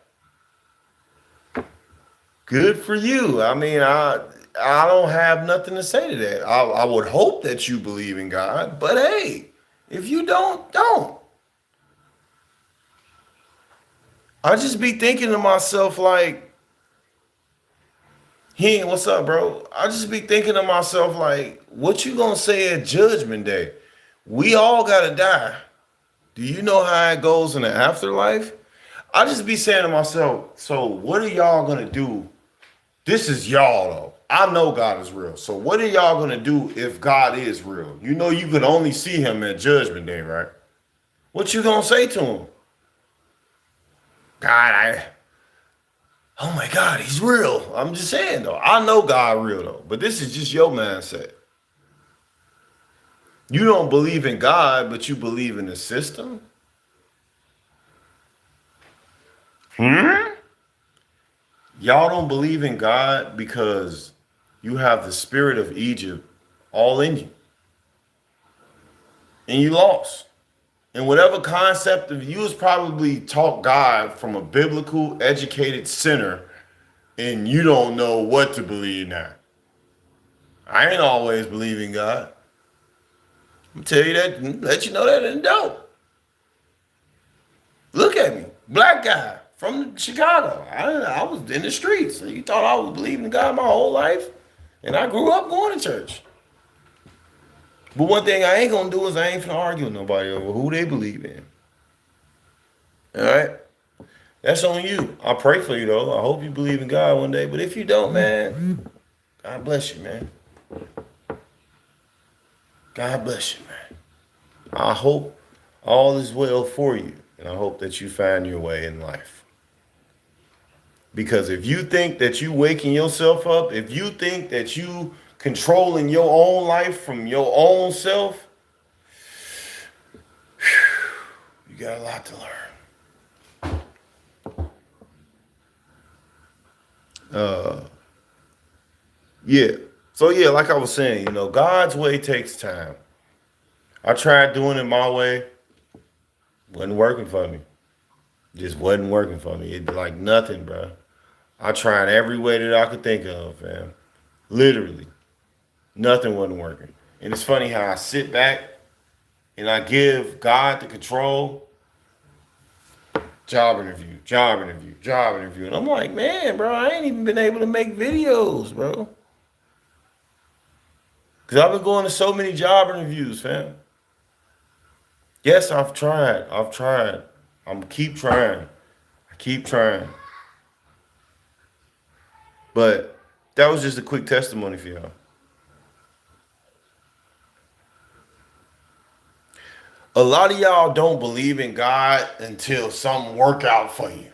good for you. I mean, I don't have nothing to say to that. I would hope that you believe in God, but hey, if you don't. I just be thinking to myself like, What's up, bro? I just be thinking to myself, like, what you gonna say at Judgment Day? We all gotta die. Do you know how it goes in the afterlife? I just be saying to myself, so what are y'all gonna do? This is y'all though. I know God is real. So what are y'all gonna do if God is real? You know you can only see him at Judgment Day, right? What you gonna say to him? God, oh my God, he's real. I'm just saying though. I know God real though, but this is just your mindset. You don't believe in God, but you believe in the system. Hmm? Y'all don't believe in God because you have the spirit of Egypt all in you. And you lost. And whatever concept of you was probably taught God from a biblical educated sinner, and you don't know what to believe now. I ain't always believe in God. I'm tell you that, let you know that in dope. Look at me, black guy from Chicago. I was in the streets. So you thought I was believing in God my whole life, and I grew up going to church. But one thing I ain't gonna do is I ain't finna argue with nobody over who they believe in. All right, that's on you. I pray for you though. I hope you believe in God one day. But if you don't, man, God bless you, man. God bless you, man. I hope all is well for you, and I hope that you find your way in life. Because if you think that you waking yourself up, if you think that you controlling your own life from your own self, you got a lot to learn. Yeah. So yeah, like I was saying, God's way takes time. I tried doing it my way, wasn't working for me. Just wasn't working for me. It like nothing, bro. I tried every way that I could think of, man. Literally, nothing wasn't working. And it's funny how I sit back and I give God the control. Job interview, job interview, job interview. And I'm like, man, bro, I ain't even been able to make videos, bro. Because I've been going to so many job interviews, fam. Yes, I've tried. I'm gonna keep trying. I keep trying. But that was just a quick testimony for y'all. A lot of y'all don't believe in God until something work out for you.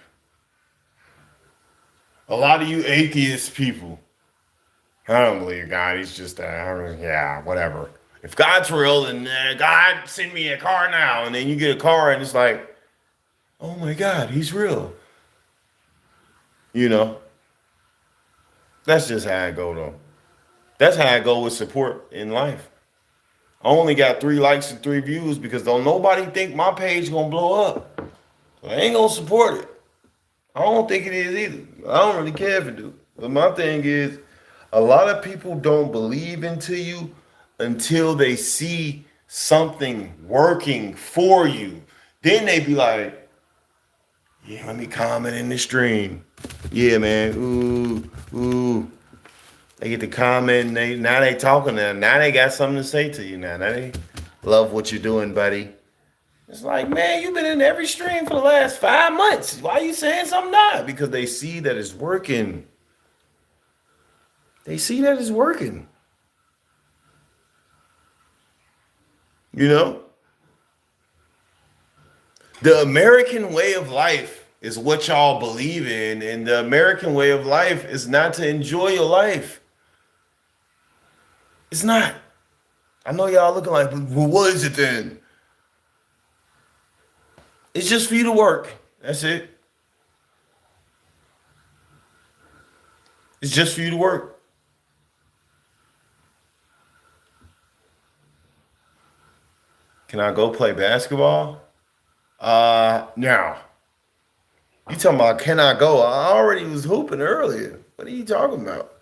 A lot of you atheist people, I don't believe in God. He's just, yeah, whatever. If God's real, then God send me a car now. And then you get a car and it's like, oh my God, he's real. That's just how I go though. That's how I go with support in life. I only got 3 likes and 3 views because don't nobody think my page gonna blow up. So I ain't gonna support it. I don't think it is either. I don't really care if it do. But my thing is, a lot of people don't believe into you until they see something working for you. Then they be like, yeah, let me comment in the stream. Yeah, man. Ooh. They get to comment and now they talking now. Now they got something to say to you now. Now they love what you're doing, buddy. It's like, man, you've been in every stream for the last 5 months. Why are you saying something now? Because they see that it's working. They see that it's working. The American way of life is what y'all believe in. And the American way of life is not to enjoy your life. It's not. I know y'all looking like, well, what is it then? It's just for you to work. That's it. It's just for you to work. Can I go play basketball? Now. You talking about can I go? I already was hooping earlier. What are you talking about?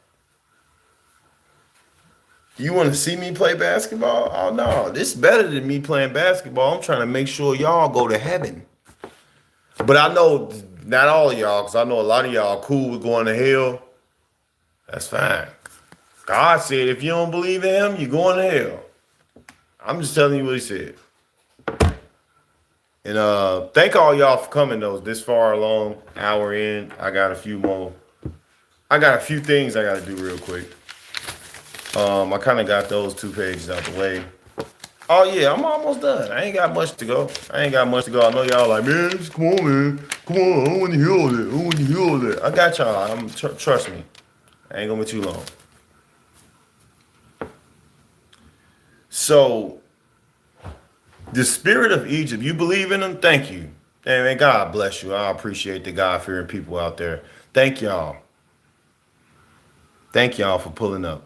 You want to see me play basketball? Oh no, this is better than me playing basketball. I'm trying to make sure y'all go to heaven. But I know not all of y'all, because I know a lot of y'all cool with going to hell. That's fine. God said if you don't believe in him, you're going to hell. I'm just telling you what he said. And thank all y'all for coming though. This far along, hour in. I got a few more. I got a few things I gotta do real quick. I kind of got those 2 pages out the way. Oh yeah, I'm almost done. I ain't got much to go. I ain't got much to go. I know y'all like, man, just come on, man. Come on, I don't want to hear all that. I don't want to hear all that. I got y'all. Trust me. I ain't gonna be too long. So, the spirit of Egypt, you believe in them? Thank you. And man, God bless you. I appreciate the God-fearing people out there. Thank y'all. Thank y'all for pulling up.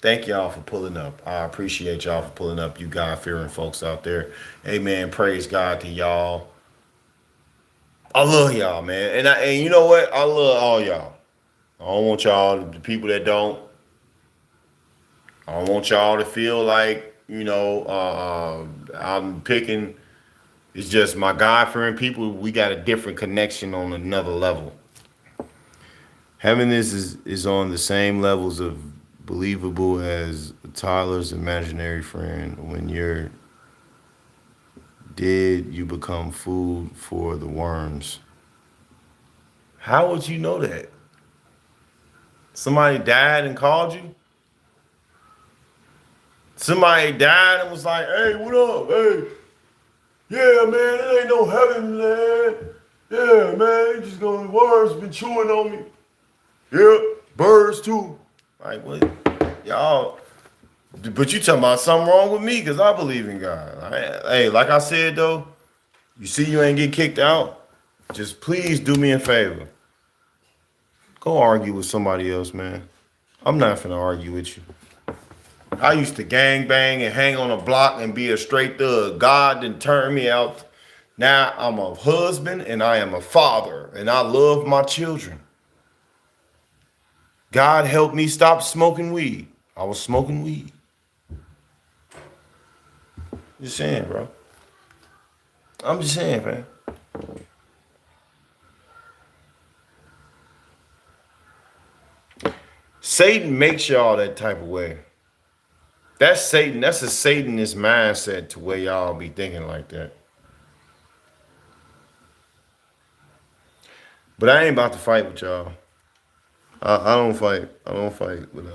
Thank y'all for pulling up. I appreciate y'all for pulling up, you God-fearing folks out there. Amen. Praise God to y'all. I love y'all, man. And you know what? I love all y'all. I don't want y'all, the people that don't, I don't want y'all to feel like, I'm picking. It's just my God-fearing people. We got a different connection on another level. Having this is on the same levels of believable as Tyler's imaginary friend. When you're dead, you become food for the worms. How would you know that? Somebody died and called you? Somebody died and was like, hey, what up? Hey, yeah, man, it ain't no heaven, man. Yeah, man, just going worms been chewing on me. Yeah, birds too. Like what? Y'all, but you talking about something wrong with me because I believe in God. Hey, like I said though, you see you ain't get kicked out. Just please do me a favor. Go argue with somebody else, man. I'm not finna argue with you. I used to gang bang and hang on a block and be a straight thug. God didn't turn me out. Now I'm a husband and I am a father and I love my children. God helped me stop smoking weed. I was smoking weed. Just saying, bro. I'm just saying, man. Satan makes y'all that type of way. That's Satan. That's a Satanist mindset to where y'all be thinking like that. But I ain't about to fight with y'all. I don't fight. I don't fight with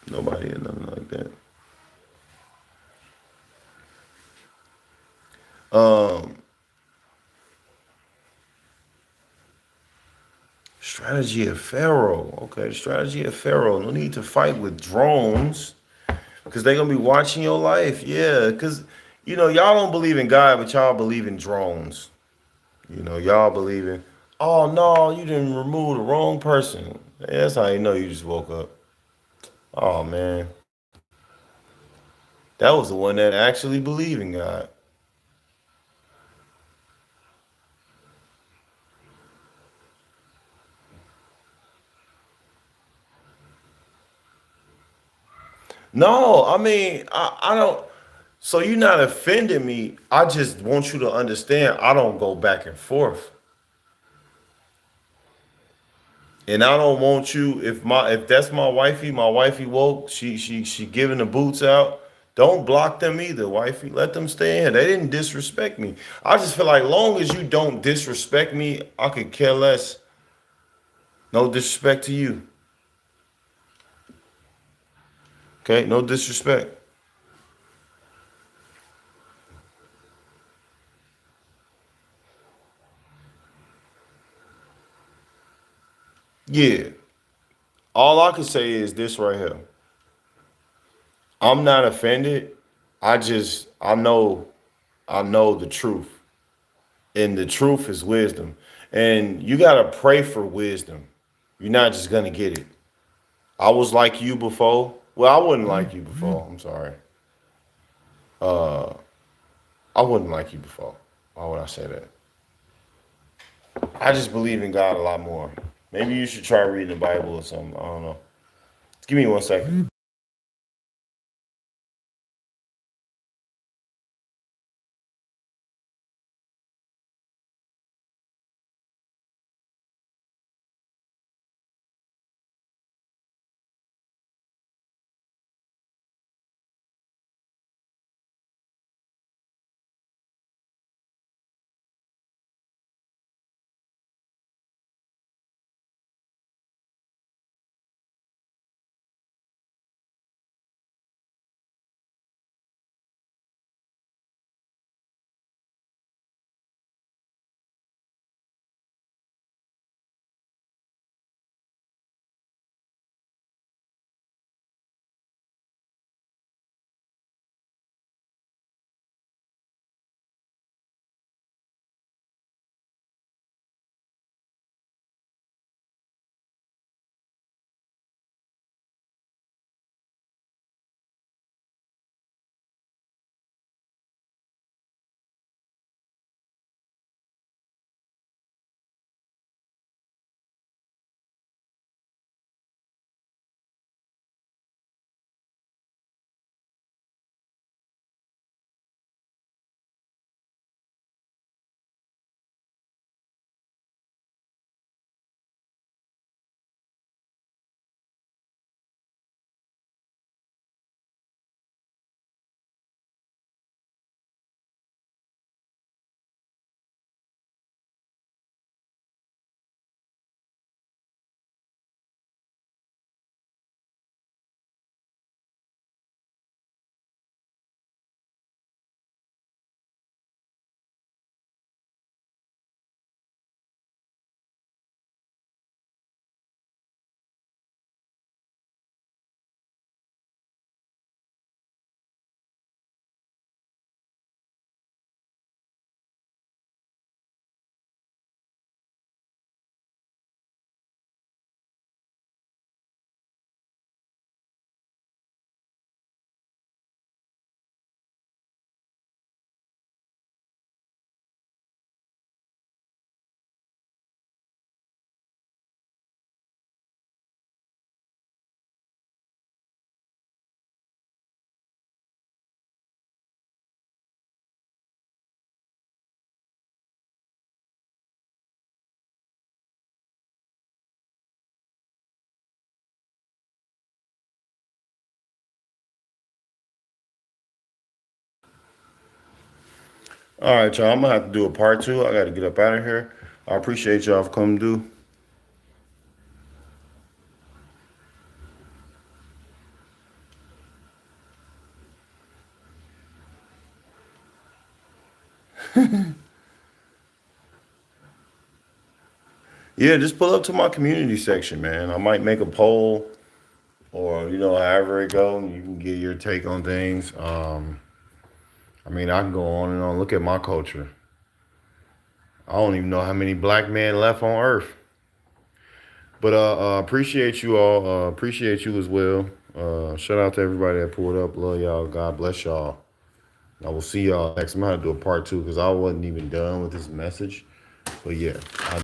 nobody or nothing like that. Um, Strategy of Pharaoh. Okay, the strategy of Pharaoh. No need to fight with drones because they're gonna be watching your life. Yeah, because y'all don't believe in God, but y'all believe in drones. Y'all believe in. Oh no, you didn't remove the wrong person. Yeah, that's how you know you just woke up. Oh man, that was the one that actually believed in God. No, I mean I don't. So you're not offending me. I just want you to understand. I don't go back and forth. And I don't want you if that's my wifey woke, she giving the boots out. Don't block them either, wifey. Let them stay in. They didn't disrespect me. I just feel like long as you don't disrespect me, I could care less. No disrespect to you. Okay? No disrespect. Yeah. All I can say is this right here. I'm not offended. I know the truth. And the truth is wisdom. And you gotta pray for wisdom. You're not just gonna get it. I was like you before. Well, I wouldn't like you before. I'm sorry. Uh, I wouldn't like you before. Why would I say that? I just believe in God a lot more. Maybe you should try reading the Bible or something. I don't know. Give me 1 second. All right, y'all. I'm gonna have to do a part two. I got to get up out of here. I appreciate y'all for coming through. Yeah, just pull up to my community section, man. I might make a poll, or however it go. You can get your take on things. I mean, I can go on and on. Look at my culture. I don't even know how many black men left on Earth. But appreciate you all. Appreciate you as well. Shout out to everybody that pulled up. Love y'all. God bless y'all. I will see y'all next. I'm gonna do a part two because I wasn't even done with this message. But yeah,